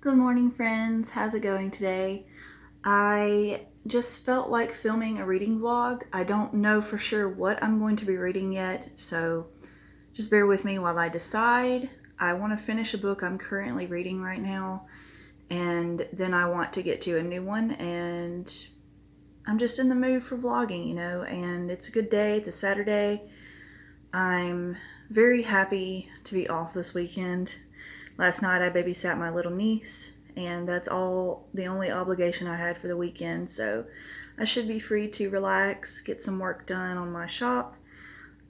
Good morning, friends. How's it going today? I just felt like filming a reading vlog. I don't know for sure what I'm going to be reading yet, so just bear with me while I decide. I want to finish a book I'm currently reading right now, and then I want to get to a new one, and I'm just in the mood for vlogging, and it's a good day. It's a Saturday. I'm very happy to be off this weekend. Last night I babysat my little niece, and that's the only obligation I had for the weekend, so I should be free to relax, get some work done on my shop,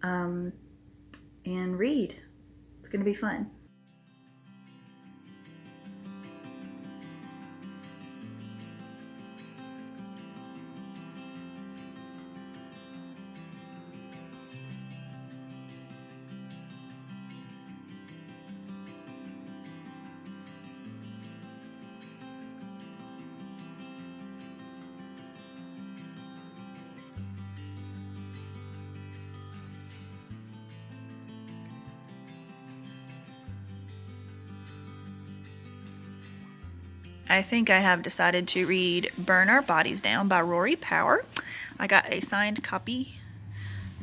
and read. It's going to be fun. I think I have decided to read Burn Our Bodies Down by RORY Power. I got a signed copy,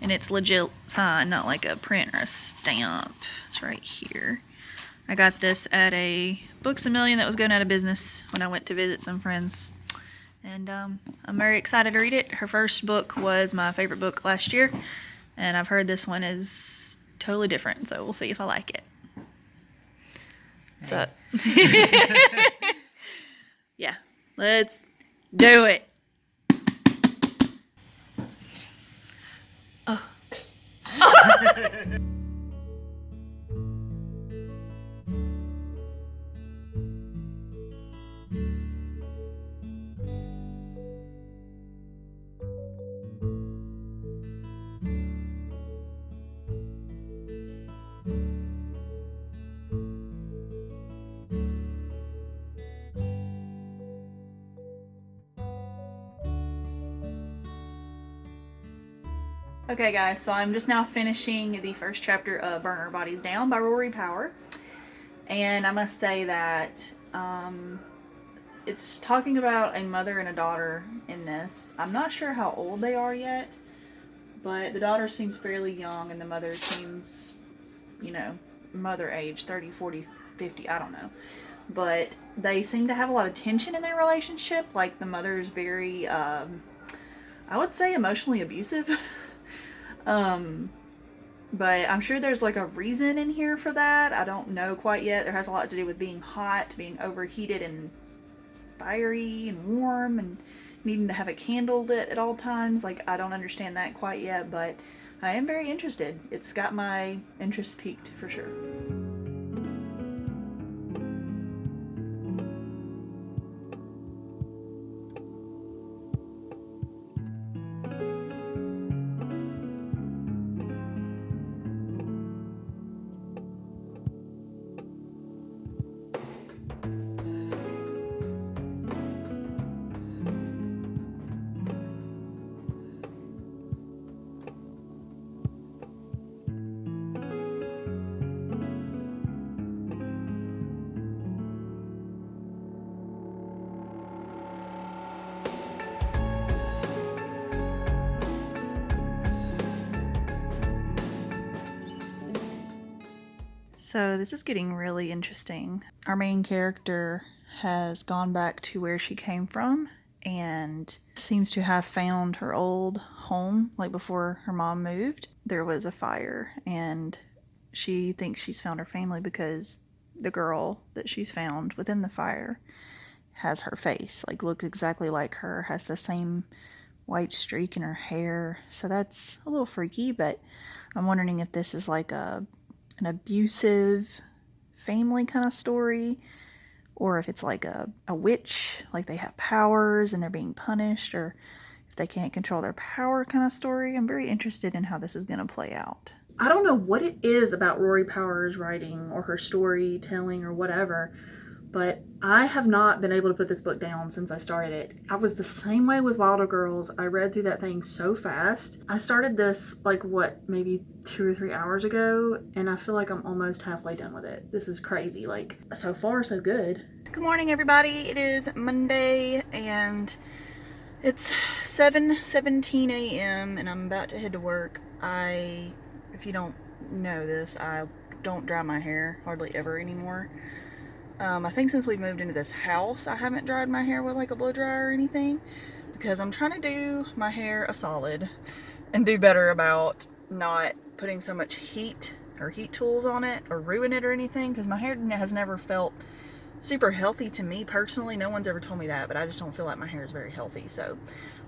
and it's legit signed, not like a print or a stamp. It's right here. I got this at a Books A Million that was going out of business when I went to visit some friends. And I'm very excited to read it. Her first book was my favorite book last year, and I've heard this one is totally different, so we'll see if I like it. So, yeah, let's do it. Oh. Okay guys, so I'm just now finishing the first chapter of Burn Our Bodies Down by RORY Power. And I must say that it's talking about a mother and a daughter in this. I'm not sure how old they are yet, but the daughter seems fairly young and the mother seems, mother age, 30, 40, 50, I don't know. But they seem to have a lot of tension in their relationship. Like the mother's very, I would say emotionally abusive. But I'm sure there's like a reason in here for that. I don't know quite yet. There has a lot to do with being hot, being overheated and fiery and warm, and needing to have a candle lit at all times. Like, I don't understand that quite yet, but I am very interested. It's got my interest piqued for sure. So this is getting really interesting. Our main character has gone back to where she came from and seems to have found her old home, like before her mom moved. There was a fire, and she thinks she's found her family because the girl that she's found within the fire has her face, like looks exactly like her, has the same white streak in her hair. So that's a little freaky, but I'm wondering if this is like an abusive family kind of story, or if it's like a witch, like they have powers and they're being punished, or if they can't control their power kind of story. I'm very interested in how this is going to play out. I don't know what it is about RORY Power's writing or her storytelling or whatever, But I have not been able to put this book down since I started it. I was the same way with Wilder Girls. I read through that thing so fast. I started this like maybe 2 or 3 hours ago, and I feel like I'm almost halfway done with it. This is crazy. Like, so far so good. Good morning, everybody. It is Monday and it's 7:17 a.m. and I'm about to head to work. If you don't know this, I don't dry my hair hardly ever anymore. I think since we moved into this house, I haven't dried my hair with like a blow dryer or anything, because I'm trying to do my hair a solid and do better about not putting so much heat or heat tools on it or ruin it or anything, because my hair has never felt super healthy to me personally. No one's ever told me that, but I just don't feel like my hair is very healthy. So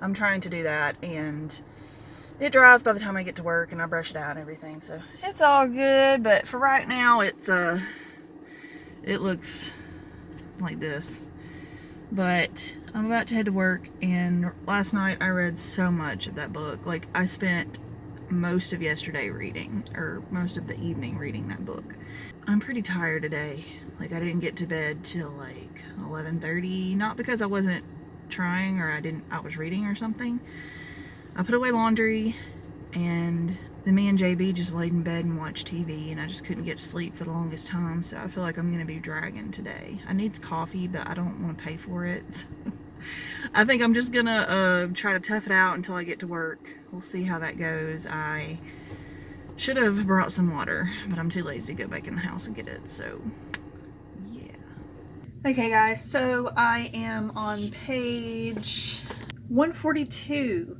I'm trying to do that, and it dries by the time I get to work and I brush it out and everything. So it's all good, but for right now it looks like this. But I'm about to head to work, and last night I read so much of that book. Like, I spent most of yesterday reading, or most of the evening reading that book. I'm pretty tired today. Like, I didn't get to bed till like 11:30, not because I wasn't trying or I was reading or something. I put away laundry, and then me and JB just laid in bed and watched TV, and I just couldn't get to sleep for the longest time, so I feel like I'm going to be dragging today. I need coffee, but I don't want to pay for it. So I think I'm just going to try to tough it out until I get to work. We'll see how that goes. I should have brought some water, but I'm too lazy to go back in the house and get it, so yeah. Okay guys, so I am on page 142,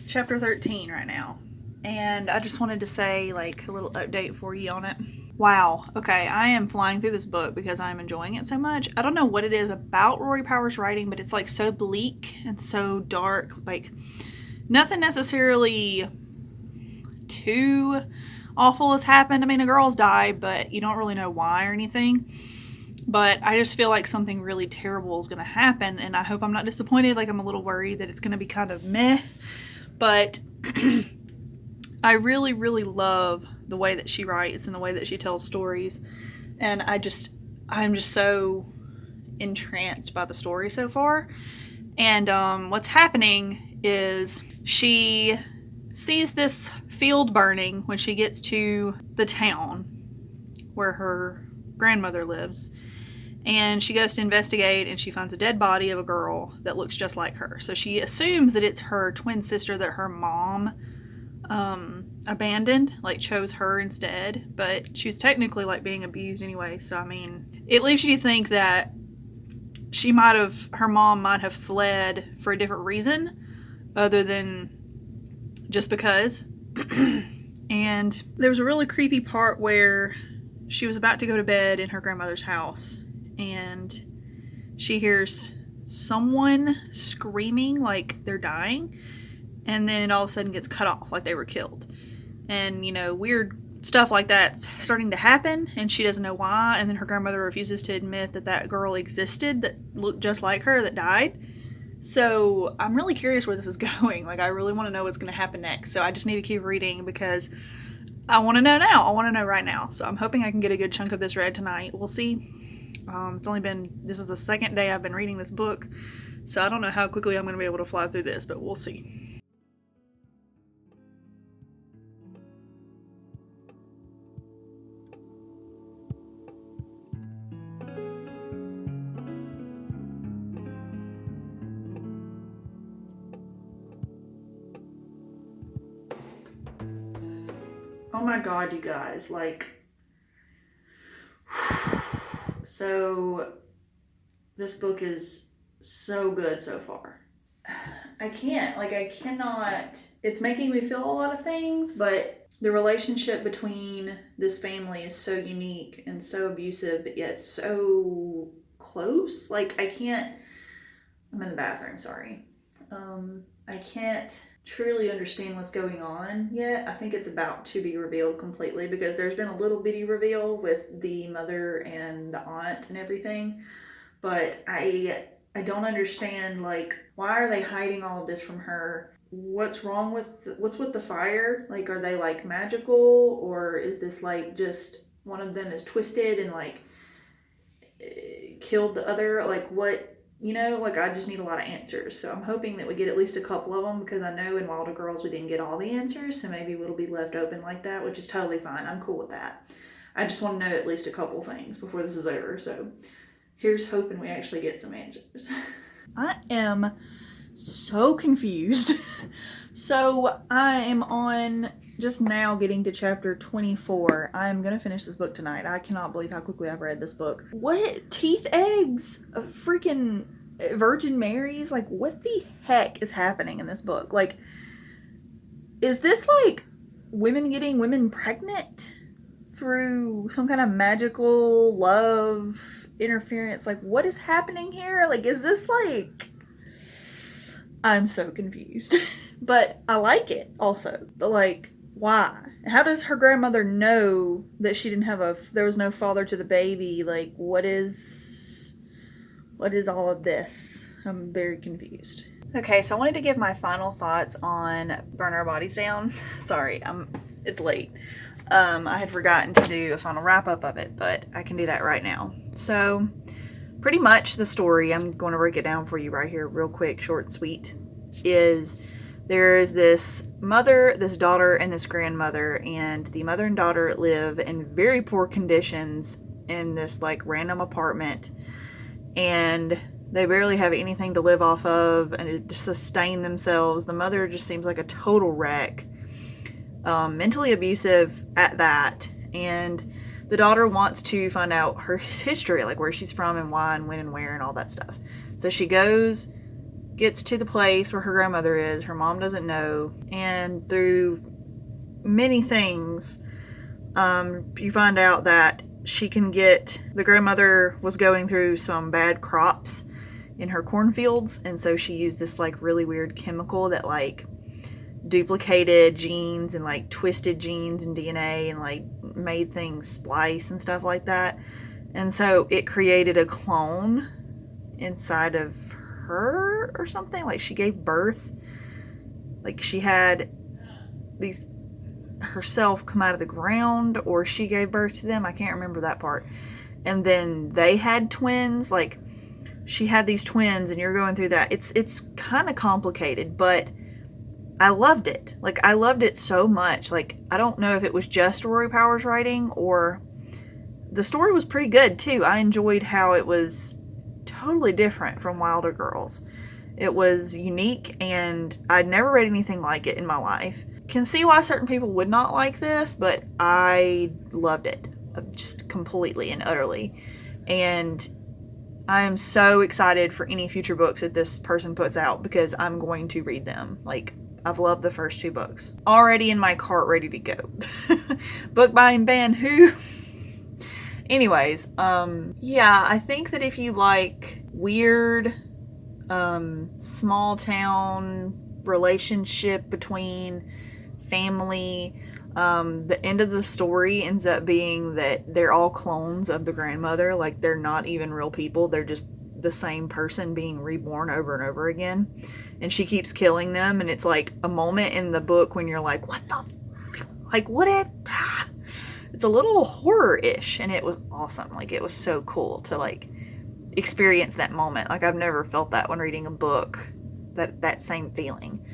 chapter 13 right now. And I just wanted to say like a little update for you on it. Wow. Okay, I am flying through this book because I'm enjoying it so much. I don't know what it is about Rory Power's writing, but it's like so bleak and so dark. Like, nothing necessarily too awful has happened. I mean, a girl's died, but you don't really know why or anything. But I just feel like something really terrible is going to happen, and I hope I'm not disappointed. Like, I'm a little worried that it's going to be kind of meh. But I really, really love the way that she writes and the way that she tells stories. And I'm just so entranced by the story so far. And what's happening is she sees this field burning when she gets to the town where her grandmother lives. And she goes to investigate, and she finds a dead body of a girl that looks just like her. So she assumes that it's her twin sister that her mom abandoned, like chose her instead, but she was technically like being abused anyway. So I mean, it leaves you to think that her mom might have fled for a different reason other than just because. And there was a really creepy part where she was about to go to bed in her grandmother's house, and she hears someone screaming like they're dying, and then it all of a sudden gets cut off like they were killed. And, you know, weird stuff like that's starting to happen, and she doesn't know why. And then her grandmother refuses to admit that girl existed that looked just like her that died. So I'm really curious where this is going. Like, I really want to know what's going to happen next. So I just need to keep reading because I want to know now. I want to know right now. So I'm hoping I can get a good chunk of this read tonight. We'll see. This is the second day I've been reading this book, so I don't know how quickly I'm going to be able to fly through this, but we'll see. Oh my god, you guys, like, so this book is so good so far. I cannot, it's making me feel a lot of things, but the relationship between this family is so unique and so abusive, but yet so close. Like, I'm in the bathroom, sorry. I can't truly understand what's going on yet. I think it's about to be revealed completely, because there's been a little bitty reveal with the mother and the aunt and everything, but I don't understand, like, why are they hiding all of this from her? What's with the fire? Like, are they like magical, or is this like just one of them is twisted and like killed the other, like what, like I just need a lot of answers. So I'm hoping that we get at least a couple of them, because I know in Wilder Girls we didn't get all the answers, so maybe it'll be left open like that, which is totally fine. I'm cool with that. I just want to know at least a couple things before this is over. So here's hoping we actually get some answers. I am so confused. So I am on just now getting to chapter 24. I'm gonna finish this book tonight. I cannot believe how quickly I've read this book. What? Teeth eggs? Freaking Virgin Marys? Like, what the heck is happening in this book? Like, is this like women getting women pregnant through some kind of magical love interference? Like, what is happening here? Like, is this like... I'm so confused. But I like it also. But like, why? How does her grandmother know that she didn't have there was no father to the baby? Like, what is all of this? I'm very confused. Okay, so I wanted to give my final thoughts on Burn Our Bodies Down. Sorry, it's late. I had forgotten to do a final wrap up of it, but I can do that right now. So pretty much the story, I'm going to break it down for you right here real quick, short and sweet, is there is this mother, this daughter, and this grandmother, and the mother and daughter live in very poor conditions in this like random apartment, and they barely have anything to live off of and to sustain themselves. The mother just seems like a total wreck, mentally abusive at that, and the daughter wants to find out her history, like where she's from and why and when and where and all that stuff. So she gets to the place where her grandmother is. Her mom doesn't know. And through many things, you find out that the grandmother was going through some bad crops in her cornfields. And so she used this like really weird chemical that like duplicated genes and like twisted genes and DNA and like made things splice and stuff like that. And so it created a clone inside of her or something. Like she gave birth, like she had these herself come out of the ground, or she gave birth to them. I can't remember that part. And then they had twins. Like she had these twins, and you're going through that. It's kind of complicated, but I loved it. Like, I loved it so much. Like, I don't know if it was just Rory Powers writing, or the story was pretty good too. I enjoyed how it was totally different from Wilder Girls. It was unique, and I'd never read anything like it in my life. Can see why certain people would not like this, but I loved it just completely and utterly. And I am so excited for any future books that this person puts out, because I'm going to read them. Like, I've loved the first 2 books. Already in my cart, ready to go. Book buying ban, who? Anyways, yeah, I think that if you like weird, small town relationship between family, the end of the story ends up being that they're all clones of the grandmother. Like, they're not even real people. They're just the same person being reborn over and over again, and she keeps killing them. And it's like a moment in the book when you're like, what the, like, what it, it's a little horror-ish, and it was awesome. Like, it was so cool to like experience that moment. Like, I've never felt that when reading a book, that same feeling.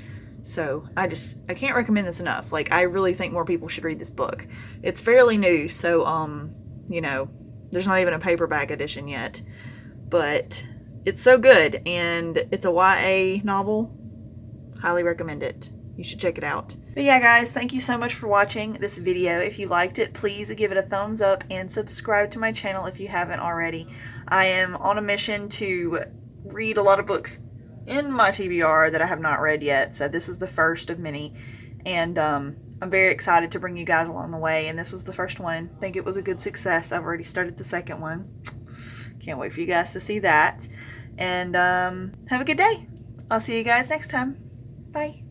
So I can't recommend this enough. Like, I really think more people should read this book. It's fairly new, so you know, there's not even a paperback edition yet. But it's so good, and it's a YA novel. Highly recommend it. You should check it out. But yeah, guys, thank you so much for watching this video. If you liked it, please give it a thumbs up and subscribe to my channel if you haven't already. I am on a mission to read a lot of books in my TBR that I have not read yet, so this is the first of many. And I'm very excited to bring you guys along the way, and this was the first one. I think it was a good success. I've already started the second one. Can't wait for you guys to see that. And have a good day. I'll see you guys next time. Bye.